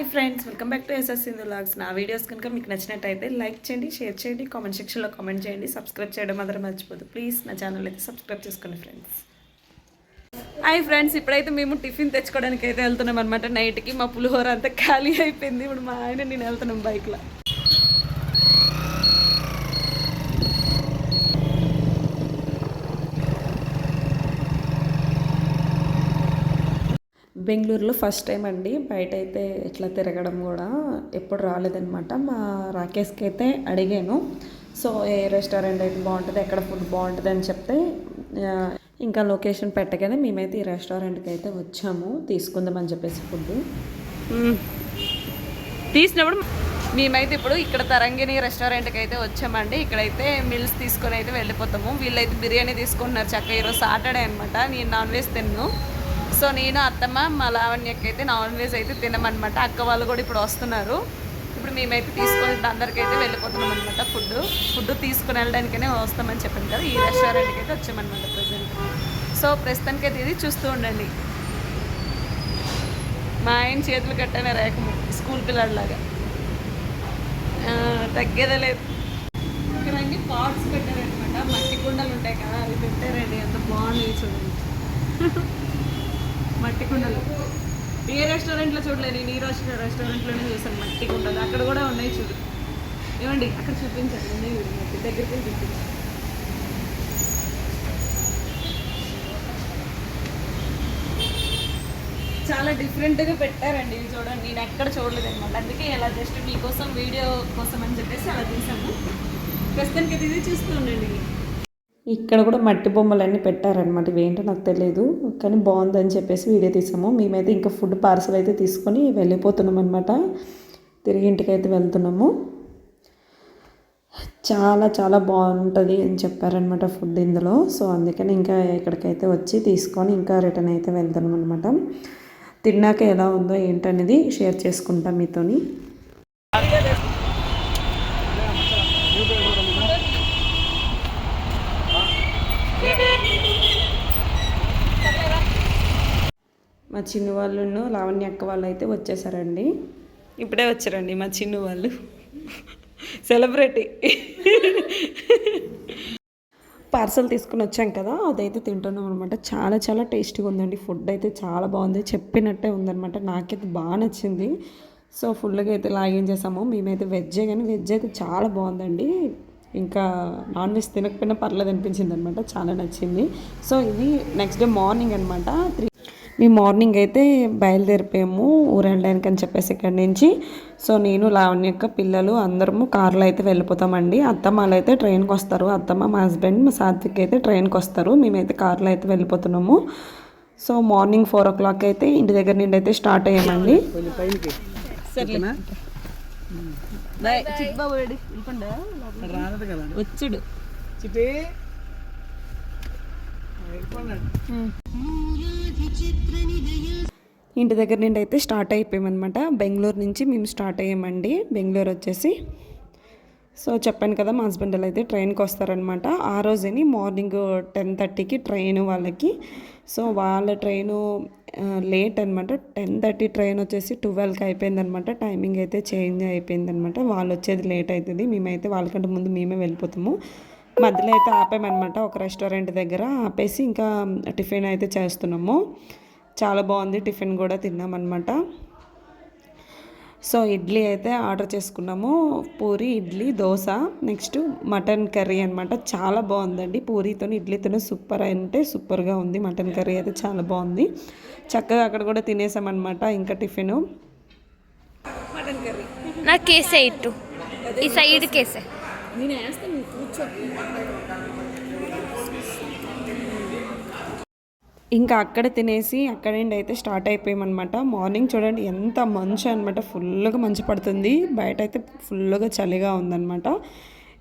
Hi friends, welcome back to SS Sindhu vlogs. నా videos కనుక మీకు నచ్చినట్టయితే లైక్ చేయండి, షేర్ చేయండి, కామెంట్ సెక్షన్లో కామెంట్ చేయండి, సబ్స్క్రైబ్ చేయడం మాత్రం మర్చిపోదు. ప్లీజ్ నా ఛానల్ అయితే సబ్స్క్రైబ్ చేసుకోండి ఫ్రెండ్స్. హాయ్ ఫ్రెండ్స్, ఇప్పుడైతే మేము టిఫిన్ తెచ్చుకోవడానికి అయితే వెళ్తున్నాం అనమాట. నైట్కి మా పులిహోర అంతా ఖాళీ అయిపోయింది. ఇప్పుడు మా ఆయన నేను వెళ్తున్నాం బైక్లో. బెంగళూరులో ఫస్ట్ టైం అండి బయట అయితే ఇట్లా తిరగడం కూడా ఎప్పుడు రాలేదనమాట. మా రాకేష్కి అయితే అడిగాను, సో ఏ రెస్టారెంట్ అయితే బాగుంటుంది, ఎక్కడ ఫుడ్ బాగుంటుంది అని చెప్తే ఇంకా లొకేషన్ పెట్టగానే మేమైతే ఈ రెస్టారెంట్కి అయితే వచ్చాము తీసుకుందామని చెప్పేసి ఫుడ్ తీసినప్పుడు మేమైతే ఇప్పుడు ఇక్కడ తరంగిణి రెస్టారెంట్కి అయితే వచ్చామండి. ఇక్కడైతే మిల్స్ తీసుకొని అయితే వెళ్ళిపోతాము. వీళ్ళైతే బిర్యానీ తీసుకుంటున్నారు చక్కగా. ఈరోజు సాటర్డే అనమాట, నేను నాన్ వెజ్ తిన్ను. సో నేను అత్తమ్మ మా లావణ్యకి అయితే నాన్ వెజ్ అయితే తినమనమాట. అక్క వాళ్ళు కూడా ఇప్పుడు వస్తున్నారు. ఇప్పుడు మేమైతే తీసుకొని అందరికైతే వెళ్ళిపోతున్నాం అనమాట. ఫుడ్ తీసుకుని వెళ్ళడానికనే వస్తామని చెప్పాను కదా, ఈ రెస్టారెంట్కి అయితే వచ్చామన్నమాట ప్రజెంట్. సో ప్రస్తుతానికి అయితే ఇది చూస్తూ ఉండండి. మా ఆయన చేతులు కట్టాను రేఖము స్కూల్ పిల్లాడిలాగా, తగ్గేదే లేదు. ఇక్కడ అన్ని పాట్స్ పెట్టారనమాట, మట్టి కుండలు ఉంటాయి కదా, అవి పెట్టారండి. ఎంత బాగున్నాయి చూడండి. మట్టి కుండలు ఏ రెస్టారెంట్లో చూడలేదు, నేను ఈ రెస్టారెంట్లోనే చూసాను మట్టి కుండలు. అక్కడ కూడా ఉన్నాయి చూడు. ఏమండి అక్కడ చూపించండి, ఉన్నాయి మట్టి దగ్గరికి చూపించండి. చాలా డిఫరెంట్గా పెట్టారండి ఇవి చూడండి. నేను ఎక్కడ చూడలేదు అనమాట, అందుకే ఇలా జస్ట్ మీకోసం వీడియో కోసం అని చెప్పేసి అలా తీసాము. ప్రస్తుతానికి ఇది చూస్తూ ఉండండి. ఇక్కడ కూడా మట్టి బొమ్మలన్నీ పెట్టారనమాట. ఇవేంటో నాకు తెలియదు, కానీ బాగుందని చెప్పేసి వీడియో తీసాము. మేమైతే ఇంకా ఫుడ్ పార్సల్ అయితే తీసుకొని వెళ్ళిపోతున్నాం అనమాట. తిరిగి ఇంటికి అయితే వెళ్తున్నాము. చాలా చాలా బాగుంటుంది అని చెప్పారనమాట ఫుడ్ ఇందులో. సో అందుకని ఇంకా ఇక్కడికైతే వచ్చి తీసుకొని ఇంకా రిటర్న్ అయితే వెళ్తున్నాం అనమాట. తిన్నాక ఎలా ఉందో ఏంటనేది షేర్ చేసుకుంటాం మీతోని. మా చిన్ను వాళ్ళు లావణ్య అక్క వాళ్ళు అయితే వచ్చేసారండి. ఇప్పుడే వచ్చారండి మా చిన్ను వాళ్ళు, సెలబ్రిటీ. పార్సల్ తీసుకుని వచ్చాం కదా, అదైతే తింటున్నాం అనమాట. చాలా చాలా టేస్టీగా ఉందండి. ఫుడ్ అయితే చాలా బాగుంది, చెప్పినట్టే ఉందనమాట. నాకైతే బాగా నచ్చింది. సో ఫుల్గా అయితే లాగిన్ చేసాము. మేమైతే వెజ్జే, కానీ వెజ్ అయితే చాలా బాగుందండి. ఇంకా నాన్ వెజ్ తినకపోయినా పర్లేదు అనిపించింది అనమాట, చాలా నచ్చింది. సో ఇది నెక్స్ట్ డే మార్నింగ్ అనమాట. మేము మార్నింగ్ అయితే బయలుదేరిపోయాము ఊరు వెళ్ళడానికి అని చెప్పేసి ఇక్కడి నుంచి. సో నేను లావణ్య యొక్క పిల్లలు అందరము కార్లో అయితే వెళ్ళిపోతామండి. అత్తమ్మ వాళ్ళు అయితే ట్రైన్కి వస్తారు. అత్తమ్మ, మా హస్బెండ్, మా సాత్విక్ అయితే ట్రైన్కి వస్తారు. మేమైతే కార్లో అయితే వెళ్ళిపోతున్నాము. సో మార్నింగ్ 4 o'clock అయితే ఇంటి దగ్గర నుండి అయితే స్టార్ట్ అయ్యామండి. వచ్చుడు ఇంటి దగ్గర నుండి అయితే స్టార్ట్ అయిపోయామన్నమాట. బెంగళూరు నుంచి మేము స్టార్ట్ అయ్యామండి. బెంగళూరు వచ్చేసి సో చెప్పాను కదా, మా హస్బెండ్ వాళ్ళు అయితే ట్రైన్కి వస్తారనమాట. ఆ రోజుని మార్నింగ్ 10:30కి ట్రైన్ వాళ్ళకి. సో వాళ్ళ ట్రైను లేట్ అనమాట. 10:30 ట్రైన్ వచ్చేసి 12కి అయిపోయిందనమాట. టైమింగ్ అయితే చేంజ్ అయిపోయిందనమాట. వాళ్ళు వచ్చేది లేట్ అవుతుంది. మేమైతే వాళ్ళకంటే ముందు మేమే వెళ్ళిపోతాము. మధ్యలో అయితే ఆపామన్నమాట ఒక రెస్టారెంట్ దగ్గర. ఆపేసి ఇంకా టిఫిన్ అయితే చేస్తున్నాము. చాలా బాగుంది, టిఫిన్ కూడా తిన్నామన్నమాట. సో ఇడ్లీ అయితే ఆర్డర్ చేసుకున్నాము. Puri, idli, dosa, next mutton curry అనమాట. చాలా బాగుందండి. పూరితో ఇడ్లీతో సూపర్ అంటే సూపర్గా ఉంది. మటన్ కర్రీ అయితే చాలా బాగుంది. చక్కగా అక్కడ కూడా తినేసామన్నమాట. ఇంకా టిఫిన్ మటన్ కర్రీ నా కేసే ఇట్టు ఈ సైడ్ కేసే నేను వేస్తాను, కూర్చో. ఇంకా అక్కడ తినేసి అక్కడ నుండి అయితే స్టార్ట్ అయిపోయామన్నమాట. మార్నింగ్ చూడండి ఎంత మంచు అనమాట, ఫుల్గా మంచు పడుతుంది. బయట అయితే ఫుల్గా చలిగా ఉందన్నమాట.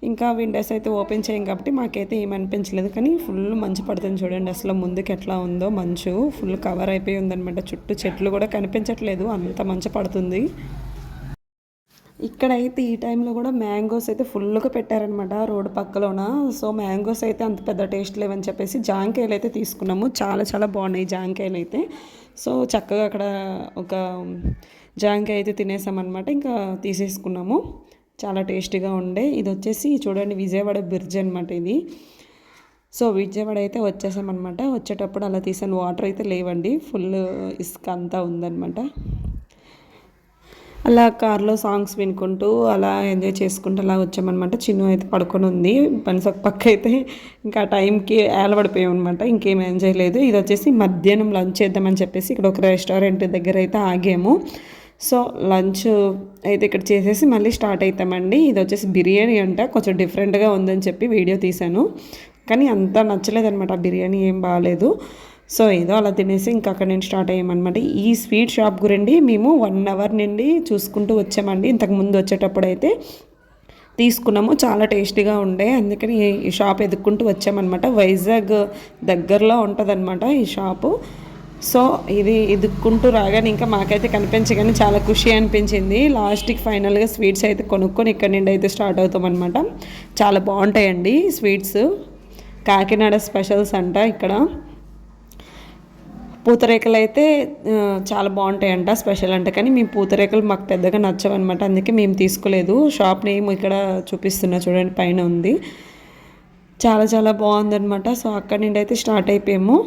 ఇంకా విండోస్ అయితే ఓపెన్ చేయం కాబట్టి మాకైతే ఏమనిపించలేదు, కానీ ఫుల్ మంచు పడుతుంది చూడండి. అసలు ముందుకు ఎట్లా ఉందో మంచు ఫుల్ కవర్ అయిపోయి ఉందన్నమాట. చుట్టూ చెట్లు కూడా కనిపించట్లేదు, అంత మంచు పడుతుంది. ఇక్కడైతే ఈ టైంలో కూడా మ్యాంగోస్ అయితే ఫుల్గా పెట్టారనమాట రోడ్డు పక్కలోన. సో మ్యాంగోస్ అయితే అంత పెద్ద టేస్ట్ లేవని చెప్పేసి జాంకాయలు అయితే తీసుకున్నాము. చాలా చాలా బాగున్నాయి జాంకాయలు అయితే. సో చక్కగా అక్కడ ఒక జాంకాయ అయితే తినేసామన్నమాట. ఇంకా తీసేసుకున్నాము. చాలా టేస్టీగా ఉండే. ఇది వచ్చేసి చూడండి విజయవాడ బ్రిడ్జ్ అనమాట ఇది. సో విజయవాడ అయితే వచ్చేసామన్నమాట. వచ్చేటప్పుడు అలా తీసాను. వాటర్ అయితే లేవండి, ఫుల్ ఇసుక అంతా ఉందన్నమాట. అలా కార్లో సాంగ్స్ వినుకుంటూ అలా ఎంజాయ్ చేసుకుంటూ అలా వచ్చామన్నమాట. చిన్ను అయితే పడుకొని ఉంది, పనిసొక్క పక్క అయితే ఇంకా టైంకి ఏలబడిపోయాం అనమాట. ఇంకేం ఎంజాయ్ లేదు. ఇది వచ్చేసి మధ్యాహ్నం లంచ్ చేద్దామని చెప్పేసి ఇక్కడ ఒక రెస్టారెంట్ దగ్గర అయితే ఆగాము. సో లంచ్ అయితే ఇక్కడ చేసేసి మళ్ళీ స్టార్ట్ అవుతామండి. ఇది వచ్చేసి బిర్యానీ అంట, కొంచెం డిఫరెంట్గా ఉందని చెప్పి వీడియో తీశాను, కానీ అంత నచ్చలేదనమాట. బిర్యానీ ఏం బాగాలేదు. సో ఏదో అలా తినేసి ఇంకా అక్కడ నుంచి స్టార్ట్ అయ్యామన్నమాట. ఈ స్వీట్ షాప్ గురించి మేము 1 అవర్ నుండి చూసుకుంటూ వచ్చామండి. ఇంతకుముందు వచ్చేటప్పుడు అయితే తీసుకున్నాము, చాలా టేస్టీగా ఉండే. అందుకని ఈ షాప్ ఎదుక్కుంటూ వచ్చామన్నమాట. వైజాగ్ దగ్గరలో ఉంటుందన్నమాట ఈ షాపు. సో ఇది ఎదుక్కుంటూ రాగానే ఇంకా మాకైతే కనిపించగానే చాలా ఖుషి అనిపించింది. లాస్ట్కి ఫైనల్గా స్వీట్స్ అయితే కొనుక్కొని ఇక్కడ నుండి అయితే స్టార్ట్ అవుతామన్నమాట. చాలా బాగుంటాయండి స్వీట్స్, కాకినాడ స్పెషల్స్ అంట. ఇక్కడ పూతరేకలు అయితే చాలా బాగుంటాయంట, స్పెషల్ అంట. కానీ మేము పూతరేకలు మాకు పెద్దగా నచ్చవన్నమాట, అందుకే మేము తీసుకోలేదు. షాప్ నేమ్ ఇక్కడ చూపిస్తున్నా చూడండి, పైన ఉంది. చాలా చాలా బాగుందన్నమాట. సో అక్కడి నుండి అయితే స్టార్ట్ అయిపోయాము.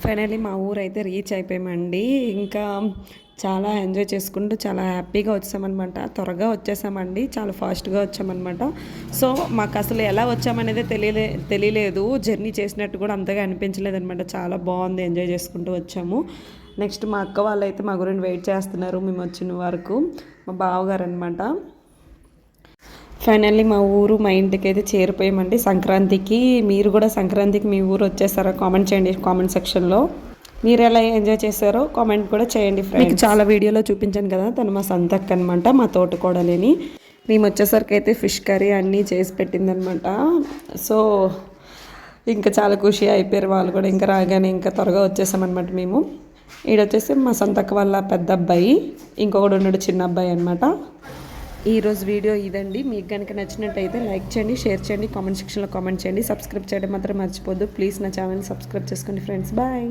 ఫైనల్లీ మా ఊరు అయితే రీచ్ అయిపోయామండి. ఇంకా చాలా ఎంజాయ్ చేసుకుంటూ చాలా హ్యాపీగా వచ్చామన్నమాట. త్వరగా వచ్చేసామండి, చాలా ఫాస్ట్గా వచ్చామన్నమాట. సో మాకు అసలు ఎలా వచ్చామనేది తెలియలేదు. జర్నీ చేసినట్టు కూడా అంతగా అనిపించలేదన్నమాట. చాలా బాగుంది, ఎంజాయ్ చేసుకుంటూ వచ్చాము. నెక్స్ట్ మా అక్క వాళ్ళు అయితే మా గురించి వెయిట్ చేస్తున్నారు మేము వచ్చిన వరకు. మా బావగారు అనమాట. ఫైనల్లీ మా ఊరు మా ఇంటికి అయితే చేరిపోయామండి సంక్రాంతికి. మీరు కూడా సంక్రాంతికి మీ ఊరు వచ్చేసారా? కామెంట్ చేయండి కామెంట్ సెక్షన్లో. మీరు ఎలా ఎంజాయ్ చేశారో కామెంట్ కూడా చేయండి ఫ్రెండ్స్. మీకు చాలా వీడియోలో చూపించాను కదా, తను మా సంతక్క అనమాట, మా తోటకోడలేని. మేము వచ్చేసరికి అయితే ఫిష్ కర్రీ అన్నీ చేసి పెట్టిందనమాట. సో ఇంకా చాలా ఖుషి అయిపోయారు వాళ్ళు కూడా. ఇంకా రాగానే ఇంకా త్వరగా వచ్చేసామన్నమాట మేము. ఈడొచ్చేసి మా సంతక్క వాళ్ళ పెద్ద అబ్బాయి, ఇంకొకడు ఉన్నాడు చిన్న అబ్బాయి అనమాట. ఈరోజు వీడియో ఇదండి. మీకు కనుక నచ్చినట్టయితే లైక్ చేయండి, షేర్ చేయండి, కామెంట్ సెక్షన్లో కామెంట్ చేయండి. సబ్స్క్రైబ్ చేయడం మాత్రం మర్చిపోద్దు ప్లీజ్. నా ఛానల్ని సబ్స్క్రైబ్ చేసుకోండి ఫ్రెండ్స్. బాయ్.